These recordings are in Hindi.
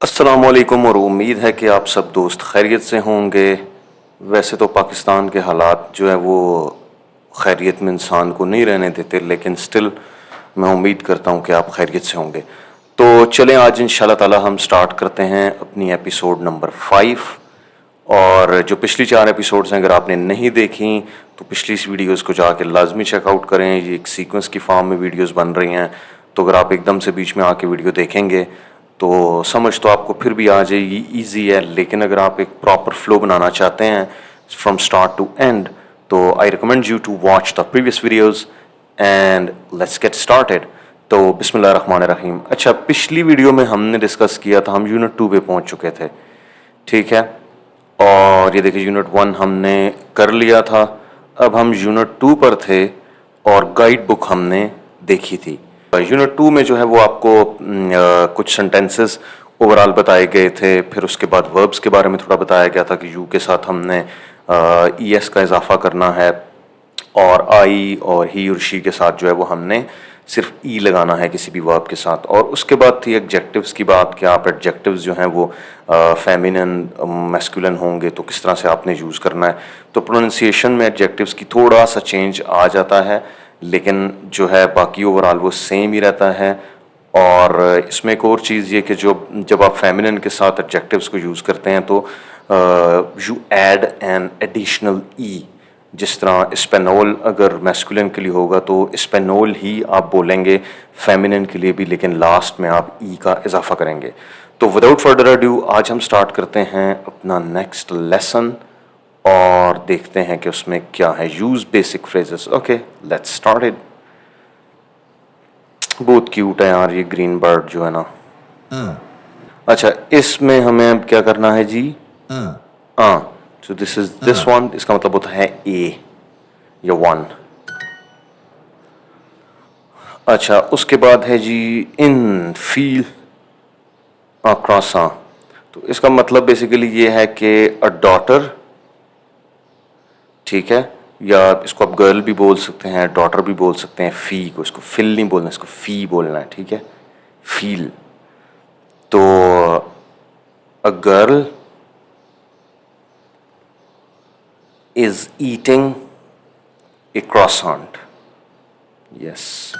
अस्सलामुअलैकुम और उम्मीद है कि आप सब दोस्त खैरियत से होंगे। वैसे तो पाकिस्तान के हालात जो है वो खैरियत में इंसान को नहीं रहने देते, लेकिन स्टिल मैं उम्मीद करता हूँ कि आप खैरियत से होंगे। तो चलें आज इंशाल्लाह ताला हम स्टार्ट करते हैं अपनी एपिसोड नंबर 5। और जो पिछली 4 एपिसोड्स हैं अगर आपने नहीं देखी तो पिछली इस वीडियोस को जाके लाजमी चेकआउट करें। ये एक सीक्वेंस की फॉर्म में वीडियोस बन रही हैं, तो अगर आप एकदम से बीच में आके वीडियो देखेंगे तो समझ तो आपको फिर भी आ जाएगी, ईजी है। लेकिन अगर आप एक प्रॉपर फ्लो बनाना चाहते हैं फ्रॉम स्टार्ट टू एंड, तो I recommend you to watch the previous videos and let's get started. तो बिस्मिल्लाहिर्रहमानिर्रहीम। अच्छा, पिछली वीडियो में हमने डिस्कस किया था, हम यूनिट 2 पे पहुंच चुके थे, ठीक है। और ये देखिए यूनिट 1 हमने कर लिया था, अब हम यूनिट 2 पर थे और गाइड बुक हमने देखी थी। यूनिट 2 में जो है वो आपको कुछ सेंटेंसेस ओवरऑल बताए गए थे, फिर उसके बाद वर्ब्स के बारे में थोड़ा बताया गया था कि यू के साथ हमने ईएस का इजाफा करना है और आई और ही और शी के साथ जो है वो हमने सिर्फ ई लगाना है किसी भी वर्ब के साथ। और उसके बाद थी एडजेक्टिव्स की बात कि आप एडजेक्टिव्स जो हैं वो फेमिनिन मैस्कुलिन होंगे तो किस तरह से आपने यूज़ करना है। तो प्रोनाउंसिएशन में एडजेक्टिव्स की थोड़ा सा चेंज आ जाता है, लेकिन जो है बाकी ओवरऑल वो सेम ही रहता है। और इसमें एक और चीज़ ये कि जो जब आप फेमिनिन के साथ एडजेक्टिव्स को यूज़ करते हैं तो यू ऐड एन एडिशनल ई। जिस तरह स्पेनोल अगर मैस्कुलिन के लिए होगा तो स्पेनोल ही आप बोलेंगे फेमिनिन के लिए भी, लेकिन लास्ट में आप ई का इजाफा करेंगे। तो विदाउट फर्दर अड्यू आज हम स्टार्ट करते हैं अपना नेक्स्ट लेसन और देखते हैं कि उसमें क्या है। Use basic phrases. Okay, let's start it. बहुत क्यूट है यार ये ग्रीन बर्ड जो है ना। अच्छा, इसमें हमें अब क्या करना है जी? तो दिस इज दिस वन, इसका मतलब होता है ए या 1। अच्छा, उसके बाद है जी इन फील क्रॉसा। तो इसका मतलब बेसिकली ये है कि अ डॉटर, ठीक है, या इसको आप गर्ल भी बोल सकते हैं, डॉटर भी बोल सकते हैं। फी को, इसको फिल नहीं बोलना, इसको फी बोलना है, ठीक है, फील। तो a girl is eating a croissant. Yes,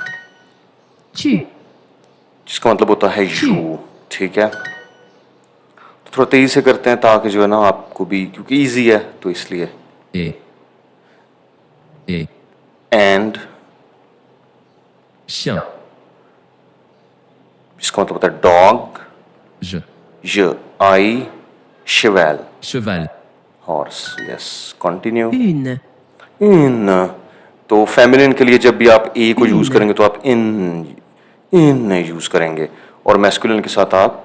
जिसका मतलब होता है यू, ठीक है। तो थोड़ा तेजी से करते हैं ताकि जो है ना आपको भी, क्योंकि इजी है तो इसलिए। एंड chien, जिसका मतलब होता है डॉग। je, आई cheval, cheval, horse. Yes, continue. une, इन, तो फेमिनिन के लिए जब भी आप ए को यूज करेंगे तो आप इन यूज करेंगे, और मैस्कुलिन के साथ आप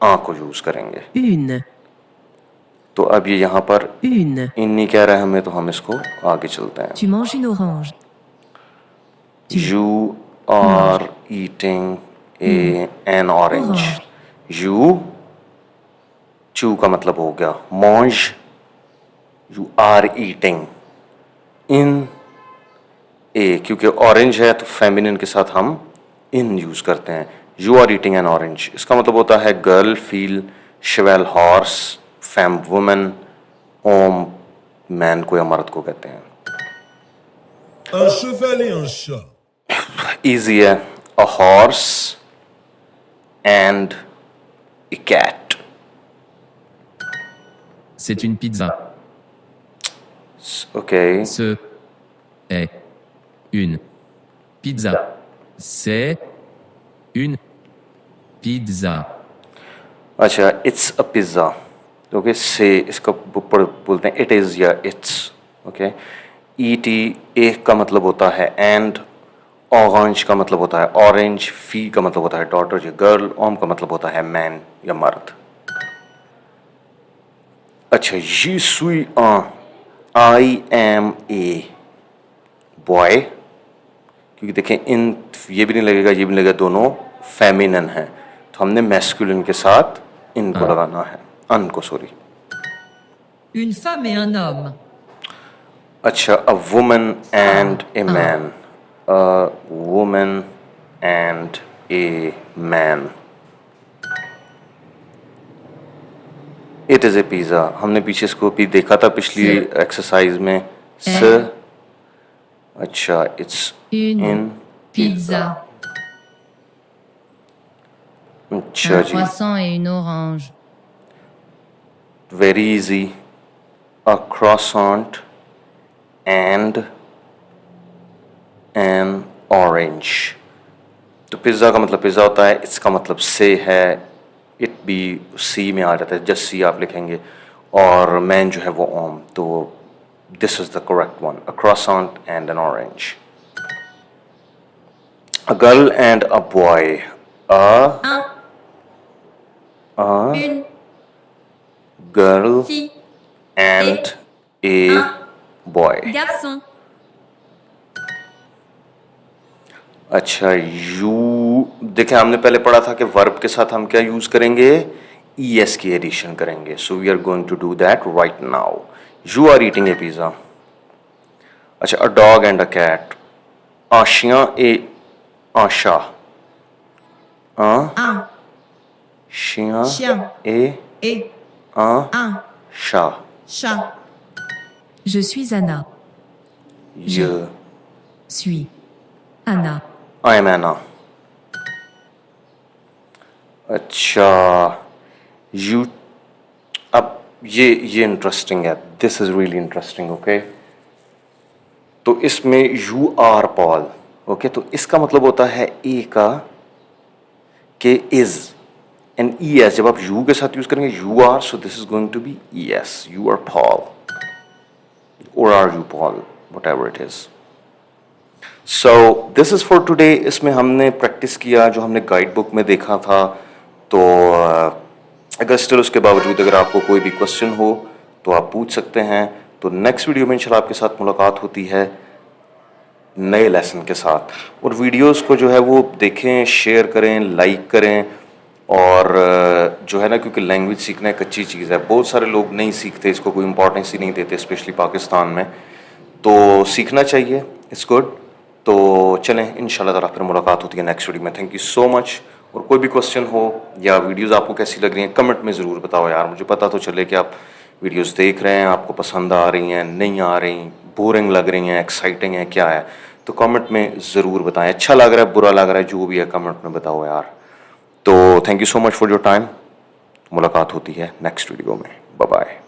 आ को यूज करेंगे। une, तो अब ये यहाँ पर une. इन नहीं कह रहा है हमें, तो हम इसको आगे चलते हैं। Tu manges une orange. You are eating an orange. You, चू का मतलब हो गया मॉन्ज, you are eating in a, क्योंकि ऑरेंज है तो फेमिनिन के साथ हम इन यूज करते हैं। You are eating an orange, इसका मतलब होता है गर्ल फील, शिवेल हॉर्स, फैम वुमेन, ओम मैन को या मर्द को कहते हैं। Un cheval et un chat. Easy है, a horse and a cat. c'est une pizza. Okay, Ce est une pizza. C'est une pizza. अच्छा, इट्स अ पिज्जा। ओके, से इसका बोलते हैं इट इज या इट्स। ओके, ईटी ए का मतलब होता है एंड, ऑरेंज का मतलब होता है ऑरेंज, फी का मतलब होता है डॉटर या गर्ल, ओम का मतलब होता है मैन या मर्द। अच्छा, जी सुई आई एम ए बॉय, क्योंकि देखें इन ये भी नहीं लगेगा ये भी नहीं लगेगा, दोनों फेमिनिन है, तो हमने मैस्कुलिन के साथ इनको लगाना है, अन को, sorry. Une femme et un homme. अच्छा, a woman and a man, a woman and a man. It is a pizza. हमने पीछे इसको भी देखा था पिछली एक्सरसाइज में। स अच्छा, इट्स Une इन pizza. अच्छा Un जी, croissant et une orange. Very easy. A croissant and an orange. तो पिज़्ज़ा का मतलब पिज़्ज़ा होता है, इसका मतलब से है, इट भी सी में आ जाता है, जस्ट सी आप लिखेंगे, और मैन जो है वो ओम। तो this is the correct one, a croissant and an orange. A girl and a boy. A Un, une girl fille and et A un boy. garçon. अच्छा, यू देखिए हमने पहले पढ़ा था कि वर्ब के साथ हम क्या यूज करेंगे, ईएस की एडिशन करेंगे। So we are going to do that right now. You are eating a pizza. अच्छा, a dog and a cat. आशियां ए आशा। Un शियां chien ए et un शा। chat. Je suis Anna. य Suis Anna. आई एम एना। अच्छा, यू अब ये इंटरेस्टिंग है, this is really interesting. Okay, तो इसमें यू आर पॉल। ओके, तो इसका मतलब होता है ए का के इज एंड ई एस। जब आप यू के साथ यूज करेंगे you are, so this is going to be E S, you are Paul और are you Paul, whatever it is. So this is for today. इसमें हमने प्रैक्टिस किया जो हमने गाइड बुक में देखा था। तो अगर स्टिल उसके बावजूद अगर आपको कोई भी क्वेश्चन हो तो आप पूछ सकते हैं। तो नेक्स्ट वीडियो में इंशाल्लाह आपके साथ मुलाकात होती है नए लेसन के साथ। और वीडियोस को जो है वो देखें, शेयर करें, लाइक करें। और जो है ना, क्योंकि लैंग्वेज सीखना एक अच्छी चीज़ है, बहुत सारे लोग नहीं सीखते, इसको कोई इंपॉर्टेंस ही नहीं देते, स्पेशली पाकिस्तान में। तो सीखना चाहिए, इट्स गुड। तो चलें, इंशाल्लाह ताला फिर मुलाकात होती है नेक्स्ट वीडियो में। Thank you so much. और कोई भी क्वेश्चन हो या वीडियोस आपको कैसी लग रही हैं कमेंट में ज़रूर बताओ यार, मुझे पता तो चले कि आप वीडियोस देख रहे हैं, आपको पसंद आ रही हैं, नहीं आ रही, बोरिंग लग रही हैं, एक्साइटिंग है, क्या है। तो कमेंट में ज़रूर बताएं, अच्छा लग रहा है, बुरा लग रहा है, जो भी है कमेंट में बताओ यार। तो thank you so much for your time. मुलाकात होती है नेक्स्ट वीडियो में। Bye bye.